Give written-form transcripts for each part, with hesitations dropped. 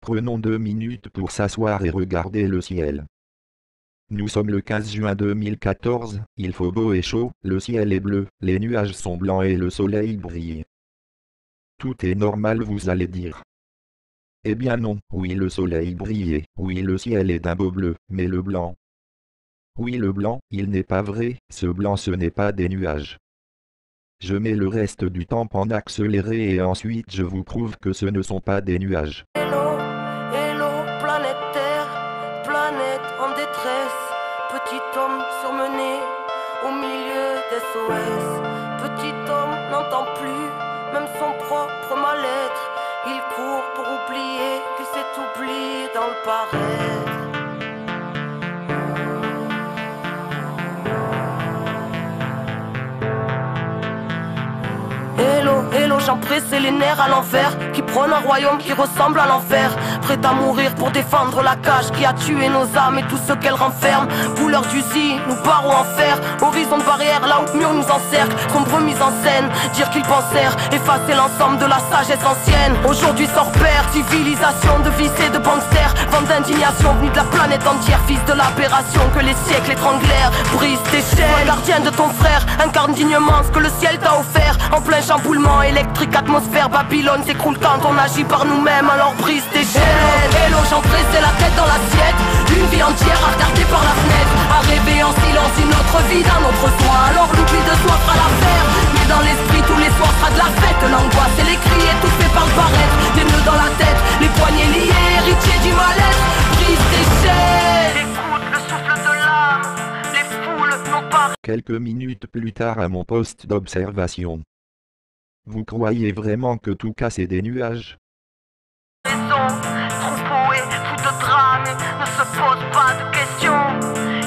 Prenons 2 minutes pour s'asseoir et regarder le ciel. Nous sommes le 15 juin 2014, il faut beau et chaud, le ciel est bleu, les nuages sont blancs et le soleil brille. Tout est normal, vous allez dire. Eh bien non, oui le soleil brille, oui le ciel est d'un beau bleu, mais le blanc. Oui le blanc, il n'est pas vrai, ce blanc ce n'est pas des nuages. Je mets le reste du temps en accéléré et ensuite je vous prouve que ce ne sont pas des nuages. Hello, hello, planète Terre, planète en détresse. Petit homme surmené au milieu des SOS. Petit homme n'entend plus, même son propre mal-être. Il court pour oublier qu'il s'est oublié dans le paraître. Hello, hello, j'en pressé les nerfs à l'envers, qui prône un royaume qui ressemble à l'enfer, prêt à mourir pour défendre la cage qui a tué nos âmes et tout ce qu'elle renferme. Couleur d'usine, nous barreaux en fer, horizon de barrière là où le mur nous encercle, sombre mise en scène, dire qu'ils pensèrent effacer l'ensemble de la sagesse ancienne. Aujourd'hui sans repère, civilisation de vices et de banksters, vent d'indignation venue de la planète entière, fils de l'aberration que les siècles étranglèrent. Brise tes chaînes, gardien de ton frère, incarne dignement ce que le ciel t'a offert. En plein chamboulement électrique, atmosphère, Babylone s'écroule quand on agit par nous-mêmes, alors brise tes chaînes. Hello, j'en pressé la tête dans l'assiette, une vie entière à regarder par la fenêtre, à rêver en silence une autre vie d'un autre soi, alors l'oubli de soi fera l'affaire. Mais dans l'esprit tous les soirs sera de la fête, l'angoisse et les cris étouffés par le paraître, des nœuds dans la tête, les poignets liés, héritiers du mal-être, brise tes chaînes. Écoute le souffle de l'âme, les foules n'ont pas. Quelques minutes plus tard à mon poste d'observation. Vous croyez vraiment que tout cas c'est des nuages? Raison, troupeau et fou de drame, ne se pose pas de questions.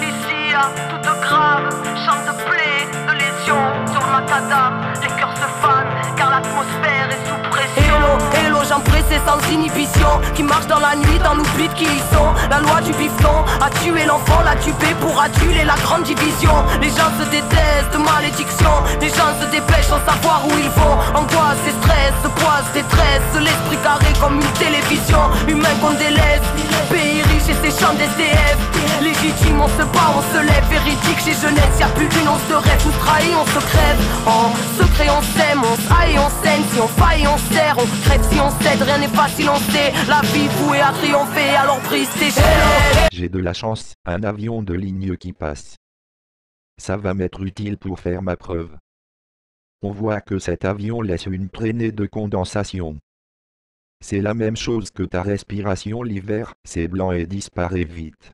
Ici à toute grave, chant de plaie, de lésion. Sur le macadam, les cœurs se fanent, car l'atmosphère est sous pression. Hello, hello, j'en pressé sans inhibition, qui marche dans la nuit, dans l'oubli de qui ils sont. La loi du bifton a tué l'enfant, l'a tué pour aduler la grande division. Les gens se détestent de malédiction, les gens se dépêchent sans savoir où ils vont. Angoisse et stress, poise, détresse, l'esprit carré comme une télévision. Humain qu'on délaisse, pays riche et ses champs d'SDF. Légitime, on se bat, on se lève, véridique chez jeunesse, y'a plus d'une once de rêve, nous trahit, on se crève. En secret on s'aime, on s'aille, on saigne, si on faille on serre, on crève si on cède, rien n'est facile on sait, la vie vouée à triompher, alors brise tes chaînes. J'ai de la chance, un avion de ligne qui passe. Ça va m'être utile pour faire ma preuve. On voit que cet avion laisse une traînée de condensation. C'est la même chose que ta respiration l'hiver, c'est blanc et disparaît vite.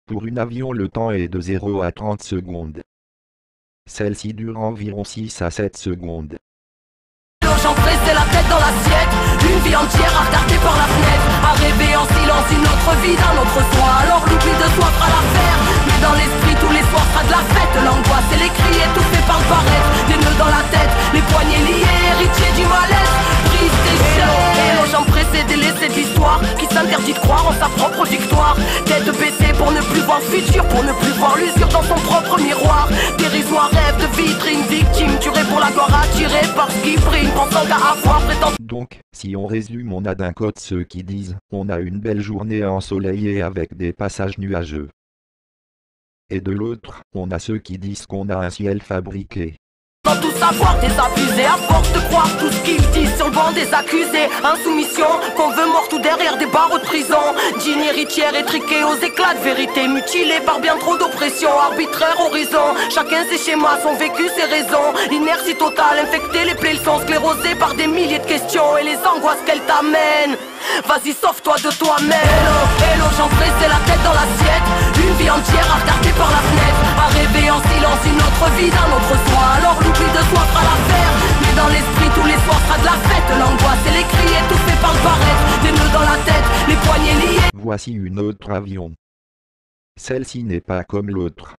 Pour un avion le temps est de 0 à 30 secondes. Celle-ci dure environ 6 à 7 secondes. J'en pressé la tête dans l'assiette, une vie entière à regarder par la fenêtre, à rêver en silence une autre vie d'un autre soi, alors l'oubli de soi fera l'affaire. Mais dans l'esprit tous les soirs sera de la fête, l'angoisse et les cris étouffés par le paraître, des nœuds dans la tête, les poignets liés, héritiers du mal-être, brise tes chaînes. Hello, j'en pressé délaissé de l'histoire, qui s'interdit de croire en sa propre victoire, tête baissée pour ne plus voir le futur, pour ne plus voir l'usure dans son propre miroir, dérisoire rêve de vitrine, victime, tuée pour la gloire, attirée par ce qui brille, pensant qu'à avoir prétendu. Donc, si on résume, on a d'un côté ceux qui disent « on a une belle journée ensoleillée avec des passages nuageux ». Et de l'autre, on a ceux qui disent qu'on a un ciel fabriqué. Sans tout savoir, désabusé, à force de croire tout ce qu'ils disent sur le banc des accusés. Insoumission, qu'on veut mort tout derrière des barreaux de prison. Digne héritière étriquée aux éclats de vérité, mutilée par bien trop d'oppression, arbitraire horizon. Chacun ses schémas, son vécu, ses raisons. Inertie totale, infectée, les plaies, le sont sclérosées par des milliers de questions et les angoisses qu'elles t'amènent. Vas-y, sauve-toi de toi-même. Hello, hello, j'en pressé la tête dans l'assiette, une vie entière à regarder par la fenêtre, à rêver en silence une autre vie d'un autre soi, alors l'oubli de soi fera l'affaire. Mais dans l'esprit tous les soirs sera de la fête, l'angoisse et les cris étouffés par le paraître, des nœuds dans la tête, les poignets liés. Voici une autre avion. Celle-ci n'est pas comme l'autre.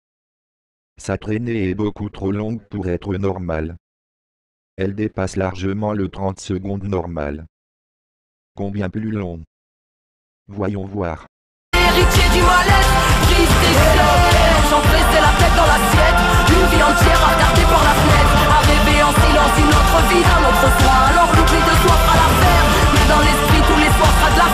Sa traînée est beaucoup trop longue pour être normale. Elle dépasse largement le 30 secondes normal. Combien plus long? Voyons voir. Héritier du mal-être, brise tes chaînes. J'en pressé la tête dans l'assiette, une vie entière à regarder par la fenêtre, à rêver en silence une autre vie d'un autre soi, alors l'oubli de soi fera l'affaire. Mais dans l'esprit tous les soirs sera de la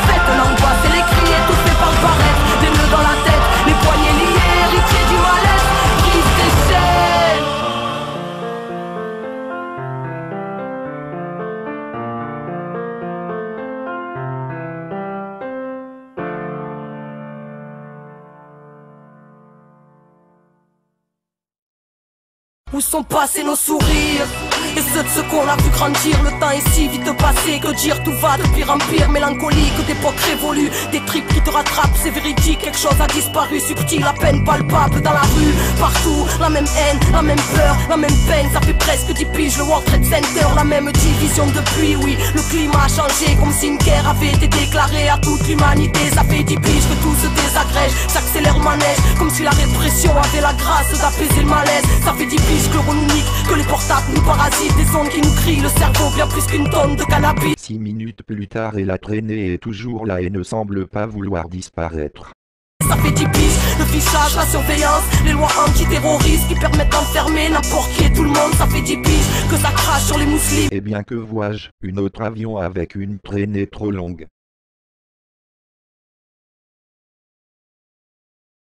Où sont passés nos sourires et ceux de ceux qu'on a vu grandir? Le temps est si vite passé, que dire, tout va de pire en pire. Mélancolique d'époque révolue, des tripes qui te rattrapent, c'est véridique. Quelque chose a disparu, subtil, à peine palpable dans la rue. Partout, la même haine, la même peur, la même peine. Ça fait presque 10 piges, le World Trade Center, la même division depuis. Oui, le climat a changé, comme si une guerre avait été déclarée à toute l'humanité. Ça fait 10 piges que tout se désagrège, s'accélère manège, comme si la répression avait la grâce d'apaiser le malaise. Ça fait 10 piges que l'on nous nique, que les portables nous parasitent, des ondes qui nous crient le cerveau bien plus qu'une tonne de cannabis. 6 minutes plus tard et la traînée est toujours là et ne semble pas vouloir disparaître. Ça fait 10 piges, le fichage, la surveillance, les lois antiterroristes qui permettent d'enfermer n'importe qui et tout le monde. Ça fait 10 piges que ça crache sur les musulmans. Eh bien que vois-je, une autre avion avec une traînée trop longue.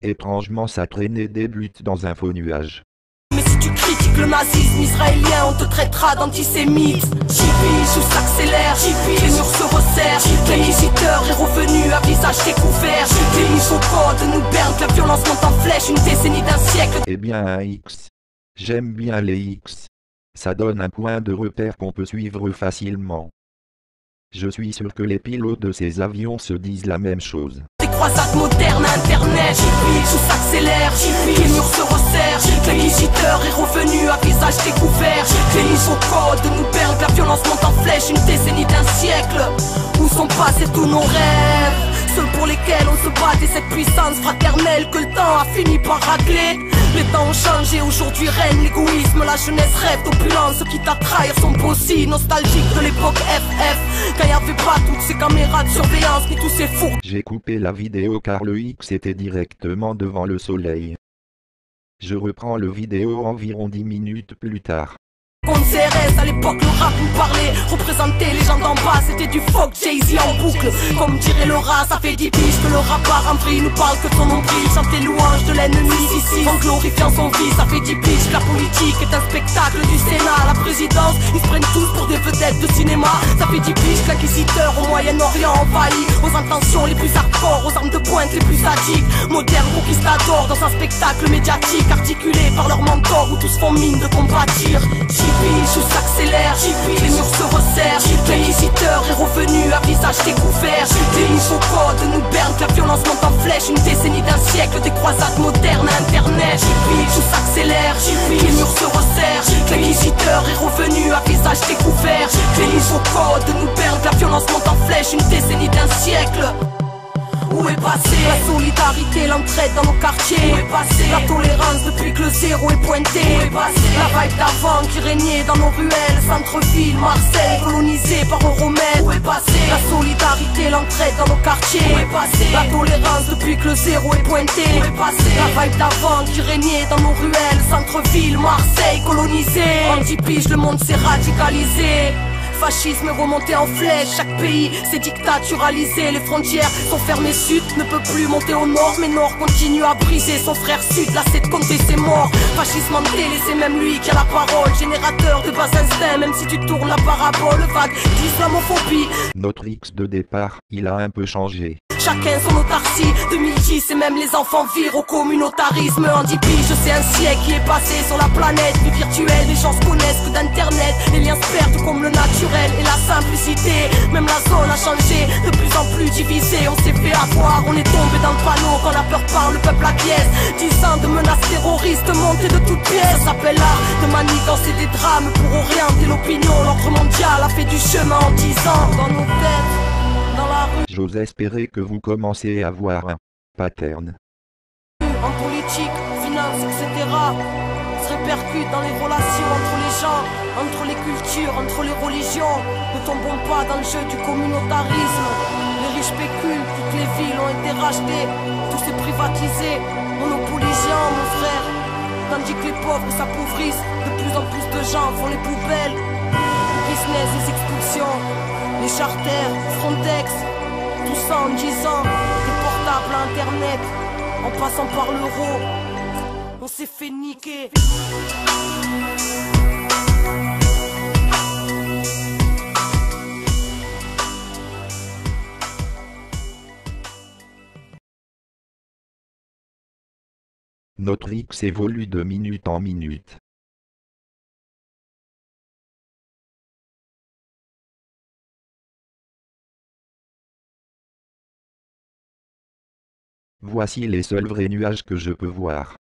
Étrangement sa traînée débute dans un faux nuage. Mais si tu critiques le nazisme israélien, on te traitera d'antisémite. J-P, tout s'accélère, J-P, les murs se resserrent. L'inquisiteur est revenu à visage découvert. Les mises au code nous bernent, la violence monte en flèche, une décennie d'un siècle. Eh bien un X. J'aime bien les X. Ça donne un point de repère qu'on peut suivre facilement. Je suis sûr que les pilotes de ces avions se disent la même chose. Des croisades modernes à internet, tout s'accélère, les murs se resserrent. L'inquisiteur est revenu à visage découvert. Les mises au code nous bernent, la violence monte en flèche, une décennie d'un siècle. Où sont passés tous nos rêves, ceux pour lesquels on se battait, cette puissance fraternelle que le temps a fini par racler. Les temps ont changé, aujourd'hui règne l'égoïsme, la jeunesse rêve d'opulence, quitte à trahir son aussi nostalgique de l'époque FF, quand y avait pas toutes ces caméras de surveillance ni tous ces fours. J'ai coupé la vidéo car le X était directement devant le soleil. Je reprends le vidéo environ 10 minutes plus tard. Contre CRS, à l'époque le rap nous parlait, représentait les gens d'en bas, c'était du folk, Jay-Z en boucle. Comme dirait Laura, ça fait 10 piges que le rappeur en vrille nous parle que de son nombril, chante les louanges de l'ennemi ici, en glorifiant son vice. Ça fait 10 piges que la politique est un spectacle du Sénat, la présidence, ils se prennent tous pour des vedettes de cinéma. Ça fait 10 piges que l'inquisiteur au Moyen-Orient envahit, aux intentions les plus hardcore, aux armes de pointe les plus sadiques. Moderne conquistador dans un spectacle médiatique, articulé par leurs mentors, où tous font mine de combattir. Tout s'accélère, les murs se resserrent. L'inquisiteur est revenu à visage découvert. Les nouveaux codes nous bernent, la violence monte en flèche, une décennie d'un siècle, des croisades modernes à internet. Tout s'accélère, les murs se resserrent. L'inquisiteur est revenu à visage découvert. Les nouveaux codes nous bernent, la violence monte en flèche, une décennie d'un siècle. Où est passé la solidarité, l'entraide dans nos quartiers? Où est passé la tolérance depuis que le zéro est pointé? Où est passé la vibe d'avant qui régnait dans nos ruelles, centre-ville, Marseille, colonisé par Euromède? Où est passé la solidarité, l'entraide dans nos quartiers? Où est passé la tolérance depuis que le zéro est pointé? Où est passé la vibe d'avant qui régnait dans nos ruelles, centre-ville, Marseille, colonisé? En 10 piges, le monde s'est radicalisé. Fascisme remonté en flèche, chaque pays s'est dictaturalisé. Les frontières sont fermées, sud ne peut plus monter au nord, mais nord continue à briser son frère sud, là c'est de compter ses morts. Fascisme en télé, c'est même lui qui a la parole, générateur de bas instincts, même si tu tournes la parabole, vague d'islamophobie. Notre X de départ, il a un peu changé. Chacun son autarcie, 2010 et même les enfants virent au communautarisme. En 10 piges, c'est un siècle qui est passé sur la planète. Vie virtuelle, les gens se connaissent que d'internet. Les liens se perdent comme le naturel et la simplicité. Même la zone a changé, de plus en plus divisée. On s'est fait avoir, on est tombé dans le panneau. Quand la peur parle, le peuple acquiesce. 10 ans de menaces terroristes montées de toutes pièces. Ça s'appelle l'art de manigancer des drames pour orienter l'opinion. L'ordre mondial a fait du chemin en 10 ans. Dans nos têtes, dans la rue. J'ose espérer que vous commencez à voir un pattern. En politique, finance, etc. se répercute dans les relations entre les gens, entre les cultures, entre les religions. Ne tombons pas dans le jeu du communautarisme. Les riches spéculent, toutes les villes ont été rachetées, tout s'est privatisé, monopolisant mon frère. Tandis que les pauvres s'appauvrissent, de plus en plus de gens font les poubelles. Le business, les expulsions, les charters, Frontex. Tout ça en 10 ans, des portables à internet, en passant par l'euro, on s'est fait niquer. Notre X évolue de minute en minute. Voici les seuls vrais nuages que je peux voir.